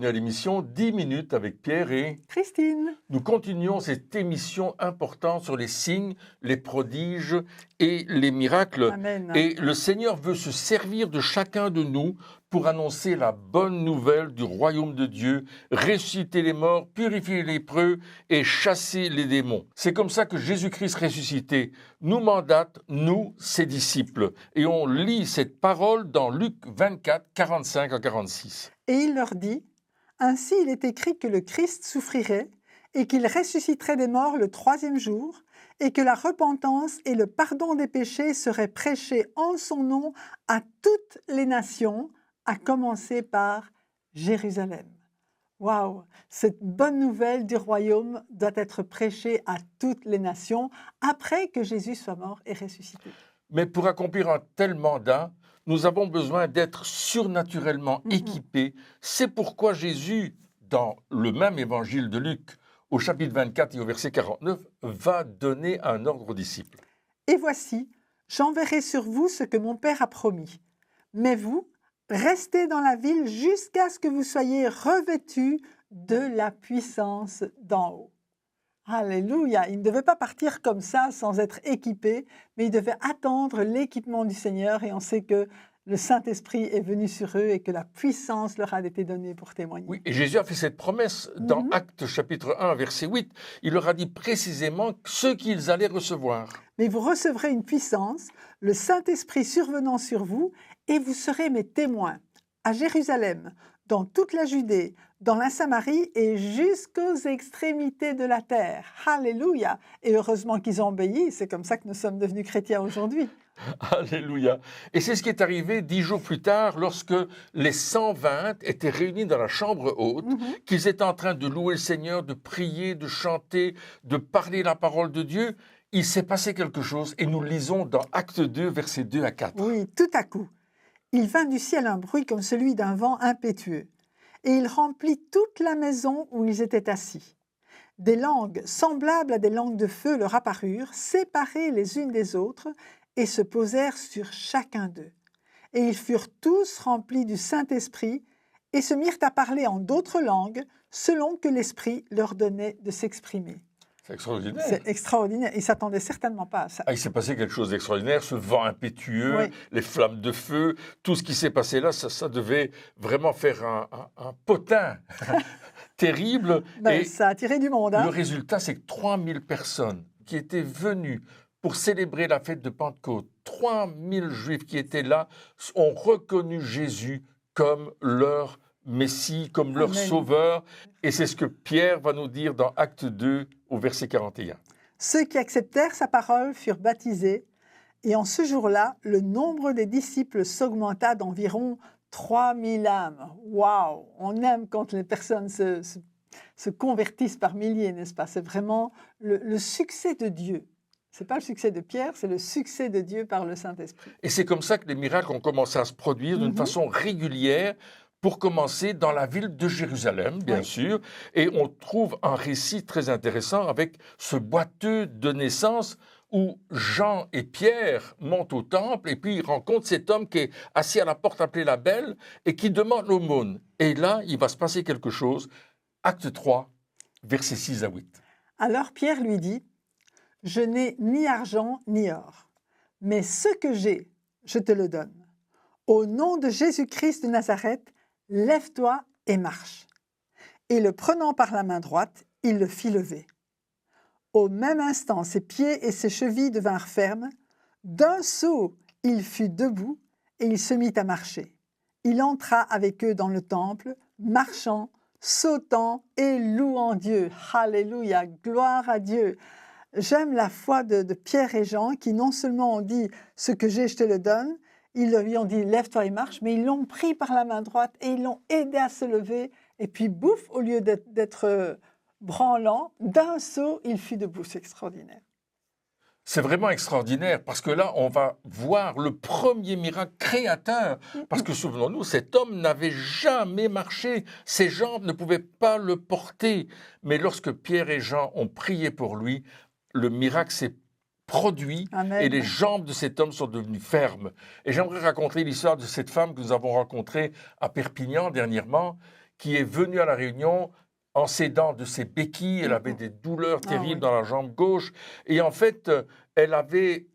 bienvenue à l'émission 10 minutes avec Pierre et Christine. Nous continuons cette émission importante sur les signes, les prodiges et les miracles. Amen. Et le Seigneur veut se servir de chacun de nous pour annoncer la bonne nouvelle du royaume de Dieu, ressusciter les morts, purifier les lépreux et chasser les démons. C'est comme ça que Jésus-Christ ressuscité nous mandate, nous, ses disciples. Et on lit cette parole dans Luc 24, 45 à 46. Et il leur dit, « Ainsi il est écrit que le Christ souffrirait et qu'il ressusciterait des morts le troisième jour, et que la repentance et le pardon des péchés seraient prêchés en son nom à toutes les nations, à commencer par Jérusalem. » Waouh! Cette bonne nouvelle du royaume doit être prêchée à toutes les nations après que Jésus soit mort et ressuscité. Mais pour accomplir un tel mandat, nous avons besoin d'être surnaturellement équipés. C'est pourquoi Jésus, dans le même évangile de Luc, au chapitre 24 et au verset 49, va donner un ordre aux disciples. « Et voici, j'enverrai sur vous ce que mon Père a promis. Mais vous, restez dans la ville jusqu'à ce que vous soyez revêtus de la puissance d'en haut. » Alléluia! Il ne devait pas partir comme ça sans être équipé, mais il devait attendre l'équipement du Seigneur et on sait que le Saint-Esprit est venu sur eux et que la puissance leur a été donnée pour témoigner. Oui, et Jésus a fait cette promesse dans Actes chapitre 1, verset 8. Il leur a dit précisément ce qu'ils allaient recevoir. Mais vous recevrez une puissance, le Saint-Esprit survenant sur vous, et vous serez mes témoins à Jérusalem, dans toute la Judée, dans la Samarie et jusqu'aux extrémités de la terre. Alléluia! Et heureusement qu'ils ont obéi, c'est comme ça que nous sommes devenus chrétiens aujourd'hui. Alléluia! Et c'est ce qui est arrivé 10 jours plus tard, lorsque les 120 étaient réunis dans la chambre haute, qu'ils étaient en train de louer le Seigneur, de prier, de chanter, de parler la parole de Dieu. Il s'est passé quelque chose et nous le lisons dans Acte 2, versets 2 à 4. Oui, tout à coup. Il vint du ciel un bruit comme celui d'un vent impétueux, et il remplit toute la maison où ils étaient assis. Des langues semblables à des langues de feu leur apparurent, séparées les unes des autres, et se posèrent sur chacun d'eux. Et ils furent tous remplis du Saint-Esprit, et se mirent à parler en d'autres langues, selon que l'Esprit leur donnait de s'exprimer. C'est extraordinaire. C'est extraordinaire. Ils ne s'attendaient certainement pas à ça. Il s'est passé quelque chose d'extraordinaire, ce vent impétueux, les flammes de feu, tout ce qui s'est passé là, ça devait vraiment faire un potin terrible. Et ça a attiré du monde. Le résultat, c'est que 3000 personnes qui étaient venues pour célébrer la fête de Pentecôte, 3000 Juifs qui étaient là, ont reconnu Jésus comme leur Messie, comme leur Sauveur. Et c'est ce que Pierre va nous dire dans Acte 2, au verset 41. Ceux qui acceptèrent sa parole furent baptisés, et en ce jour-là, le nombre des disciples s'augmenta d'environ 3000 âmes. Waouh! On aime quand les personnes se convertissent par milliers, n'est-ce pas? C'est vraiment le succès de Dieu. Ce n'est pas le succès de Pierre, c'est le succès de Dieu par le Saint-Esprit. Et c'est comme ça que les miracles ont commencé à se produire d'une façon régulière, pour commencer dans la ville de Jérusalem, bien sûr. Et on trouve un récit très intéressant avec ce boiteux de naissance où Jean et Pierre montent au temple et puis ils rencontrent cet homme qui est assis à la porte appelée la Belle et qui demande l'aumône. Et là, il va se passer quelque chose. Acte 3, versets 6 à 8. Alors Pierre lui dit, « Je n'ai ni argent ni or, mais ce que j'ai, je te le donne. Au nom de Jésus-Christ de Nazareth, lève-toi et marche. » Et le prenant par la main droite, il le fit lever. Au même instant, ses pieds et ses chevilles devinrent fermes. D'un saut, il fut debout et il se mit à marcher. Il entra avec eux dans le temple, marchant, sautant et louant Dieu. Alléluia, gloire à Dieu. J'aime la foi de Pierre et Jean qui non seulement ont dit « ce que j'ai, je te le donne », ils lui ont dit « lève-toi et marche », mais ils l'ont pris par la main droite et ils l'ont aidé à se lever. Et puis, bouf, au lieu d'être branlant, d'un saut, il fut debout. C'est extraordinaire. C'est vraiment extraordinaire parce que là, on va voir le premier miracle créateur. Parce que souvenons-nous, cet homme n'avait jamais marché. Ses jambes ne pouvaient pas le porter. Mais lorsque Pierre et Jean ont prié pour lui, le miracle s'est produit. Amen. Et les jambes de cet homme sont devenues fermes. Et j'aimerais raconter l'histoire de cette femme que nous avons rencontrée à Perpignan dernièrement, qui est venue à la réunion en s'aidant de ses béquilles. Elle avait des douleurs terribles oui. dans la jambe gauche. Et en fait, elle avait,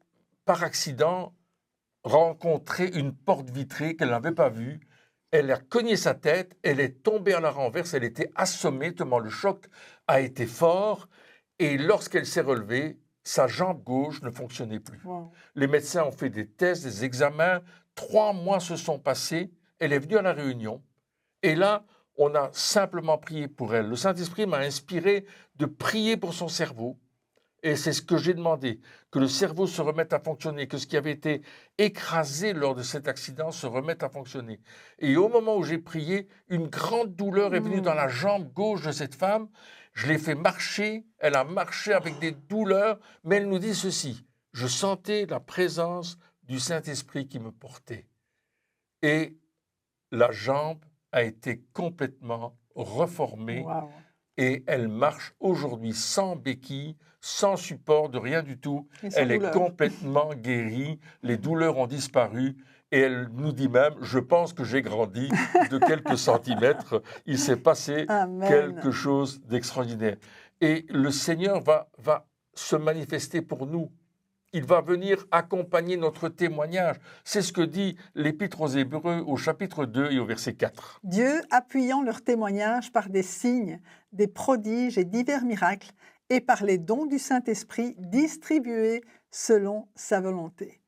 par accident, rencontré une porte vitrée qu'elle n'avait pas vue. Elle a cogné sa tête, elle est tombée à la renverse, elle était assommée tellement le choc a été fort. Et lorsqu'elle s'est relevée, sa jambe gauche ne fonctionnait plus. Wow. Les médecins ont fait des tests, des examens. 3 mois se sont passés. Elle est venue à la réunion. Et là, on a simplement prié pour elle. Le Saint-Esprit m'a inspiré de prier pour son cerveau. Et c'est ce que j'ai demandé, que le cerveau se remette à fonctionner, que ce qui avait été écrasé lors de cet accident se remette à fonctionner. Et au moment où j'ai prié, une grande douleur est venue dans la jambe gauche de cette femme. Je l'ai fait marcher, elle a marché avec des douleurs, mais elle nous dit ceci: je sentais la présence du Saint-Esprit qui me portait. Et la jambe a été complètement reformée. Wow. Et elle marche aujourd'hui sans béquille, sans support de rien du tout. Et sans Elle est douleur. complètement guérie, les douleurs ont disparu et elle nous dit même: je pense que j'ai grandi de quelques centimètres. Il s'est passé Amen. quelque chose d'extraordinaire. Et le Seigneur va se manifester pour nous. Il va venir accompagner notre témoignage. C'est ce que dit l'Épître aux Hébreux au chapitre 2 et au verset 4. Dieu appuyant leur témoignage par des signes, des prodiges et divers miracles, et par les dons du Saint-Esprit distribués selon sa volonté.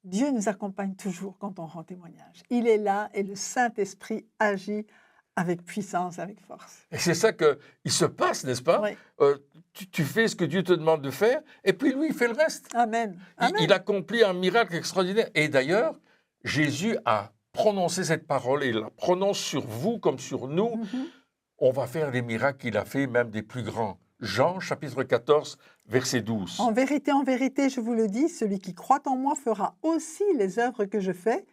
Dieu nous accompagne toujours quand on rend témoignage. Il est là et le Saint-Esprit agit avec puissance, avec force. Et c'est ça qu'il se passe, n'est-ce pas? Oui. Tu fais ce que Dieu te demande de faire, et puis lui, il fait le reste. Amen. Amen. Il accomplit un miracle extraordinaire. Et d'ailleurs, Jésus a prononcé cette parole, et il la prononce sur vous comme sur nous. Mhm. On va faire des miracles qu'il a fait, même des plus grands. Jean, chapitre 14, verset 12. En vérité, je vous le dis, celui qui croit en moi fera aussi les œuvres que je fais,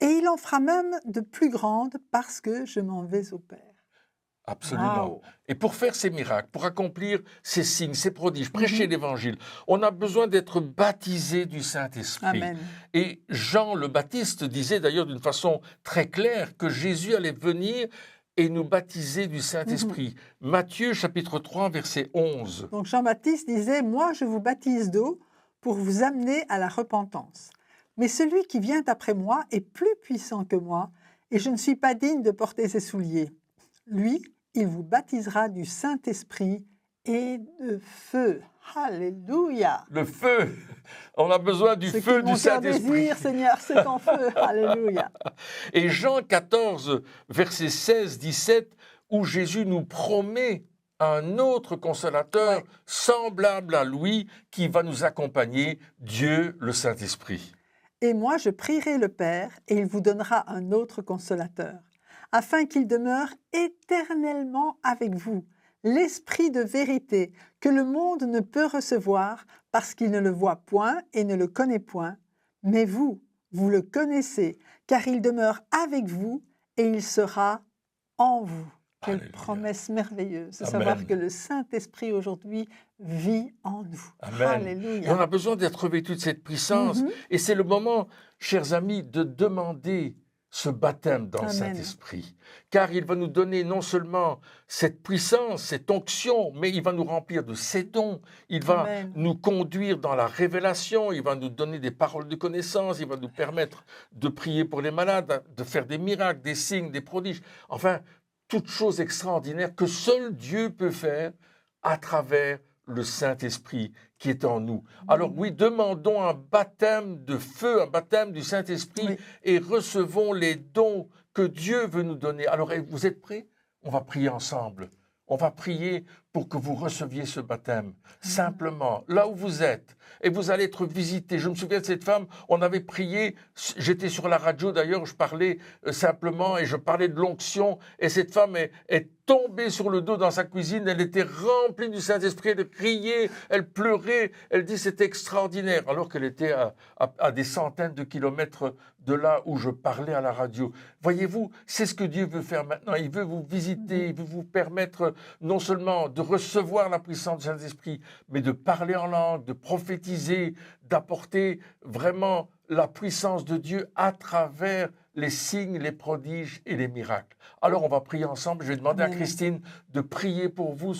et il en fera même de plus grandes parce que je m'en vais au Père. Absolument. Wow. Et pour faire ces miracles, pour accomplir ces signes, ces prodiges, prêcher l'Évangile, on a besoin d'être baptisé du Saint-Esprit. Amen. Et Jean le Baptiste disait d'ailleurs d'une façon très claire que Jésus allait venir et nous baptiser du Saint-Esprit. Matthieu chapitre 3, verset 11. Donc Jean-Baptiste disait « Moi, je vous baptise d'eau pour vous amener à la repentance. Mais celui qui vient après moi est plus puissant que moi, et je ne suis pas digne de porter ses souliers. Lui, il vous baptisera du Saint-Esprit et de feu. » Alléluia. Le feu, on a besoin du Ce feu que du mon cœur Saint-Esprit. désire, Seigneur, c'est ton feu. Alléluia. Et Jean 14, verset 16-17, où Jésus nous promet un autre consolateur semblable à lui qui va nous accompagner, Dieu le Saint-Esprit. Et moi, je prierai le Père, et il vous donnera un autre consolateur, afin qu'il demeure éternellement avec vous, l'Esprit de vérité, que le monde ne peut recevoir parce qu'il ne le voit point et ne le connaît point. Mais vous, vous le connaissez, car il demeure avec vous et il sera en vous. Quelle Alléluia. promesse merveilleuse de Amen. savoir que le Saint-Esprit aujourd'hui vit en nous. Amen. Et on a besoin d'être revêtu de cette puissance. Et c'est le moment, chers amis, de demander ce baptême dans le Amen. Saint-Esprit. Car il va nous donner non seulement cette puissance, cette onction, mais il va nous remplir de ses dons. Il va Amen. nous conduire dans la révélation. Il va nous donner des paroles de connaissance. Il va nous permettre de prier pour les malades, de faire des miracles, des signes, des prodiges. Enfin, toutes choses extraordinaires que seul Dieu peut faire à travers le Saint-Esprit qui est en nous. Alors oui, demandons un baptême de feu, un baptême du Saint-Esprit, Oui. et recevons les dons que Dieu veut nous donner. Alors vous êtes prêts? On va prier ensemble. On va prier pour que vous receviez ce baptême, simplement, là où vous êtes. Et vous allez être visité. Je me souviens de cette femme, on avait prié, j'étais sur la radio d'ailleurs, je parlais simplement et je parlais de l'onction. Et cette femme est tombée sur le dos dans sa cuisine, elle était remplie du Saint-Esprit, elle criait, elle pleurait, elle dit c'était extraordinaire, alors qu'elle était à des centaines de kilomètres de là où je parlais à la radio. Voyez-vous, c'est ce que Dieu veut faire maintenant. Il veut vous visiter, il veut vous permettre non seulement de recevoir la puissance du Saint-Esprit, mais de parler en langue, de prophétiser, d'apporter vraiment la puissance de Dieu à travers les signes, les prodiges et les miracles. Alors on va prier ensemble. Je vais demander à Amen. Christine de prier pour vous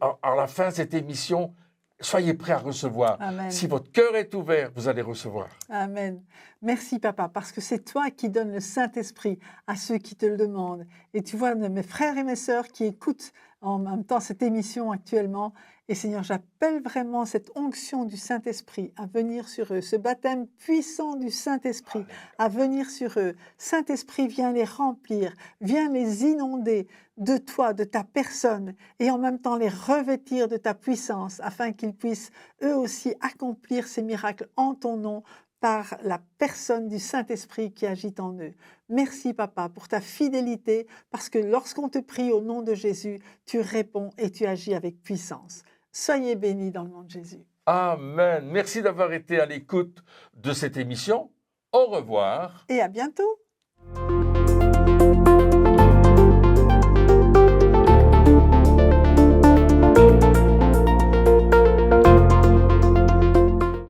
à la fin de cette émission. Soyez prêts à recevoir. Amen. Si votre cœur est ouvert, vous allez recevoir. Amen. Merci, Papa, parce que c'est toi qui donnes le Saint-Esprit à ceux qui te le demandent. Et tu vois, mes frères et mes sœurs qui écoutent en même temps cette émission actuellement. Et Seigneur, j'appelle vraiment cette onction du Saint-Esprit à venir sur eux, ce baptême puissant du Saint-Esprit à venir sur eux. Saint-Esprit, viens les remplir, viens les inonder de toi, de ta personne, et en même temps les revêtir de ta puissance, afin qu'ils puissent eux aussi accomplir ces miracles en ton nom, par la personne du Saint-Esprit qui agit en eux. Merci, Papa, pour ta fidélité, parce que lorsqu'on te prie au nom de Jésus, tu réponds et tu agis avec puissance. Soyez bénis dans le nom de Jésus. Amen. Merci d'avoir été à l'écoute de cette émission. Au revoir. Et à bientôt.